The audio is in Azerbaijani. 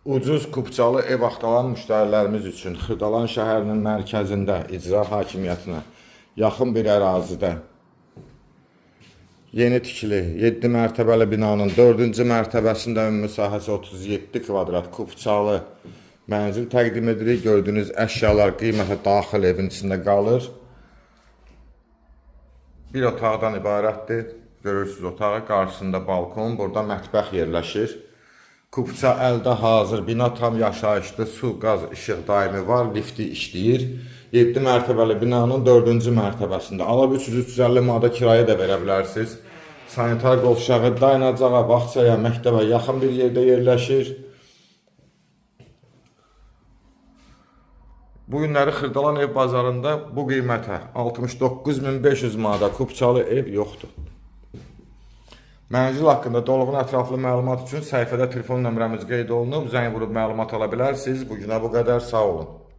Ucuz Kupçalı ev axtaran müştərilərimiz üçün Xırdalan şəhərinin mərkəzində icra hakimiyyətinə yaxın bir ərazidə yeni tikili 7 mərtəbəli binanın 4-cü mərtəbəsində ümumi sahəsi 37 kvadrat Kupçalı mənzil təqdim edirik. Gördüyünüz əşyalar qiymətə daxil evin içində qalır. Bir otaqdan ibarətdir. Görürsünüz otağı, qarşısında balkon, burada mətbəx yerləşir. Kupça əldə hazır, bina tam yaşayışlı, su, qaz, işıq daimi var, lifti işləyir. 7 mərtəbəli binanın 4-cü mərtəbəsində. Alıb 350 manata kirayə də verə bilərsiniz. Sanitar qovşağı dayanacağa, bağçaya, məktəbə yaxın bir yerdə yerləşir. Bu günləri Xırdalan ev bazarında bu qiymətə 69.500 manata Kupçalı ev yoxdur. Mənzil haqqında dolğun ətraflı məlumat üçün səhifədə telefon nömrəmiz qeyd olunub. Zəng vurub məlumat ala bilərsiniz. Bu günə bu qədər. Sağ olun.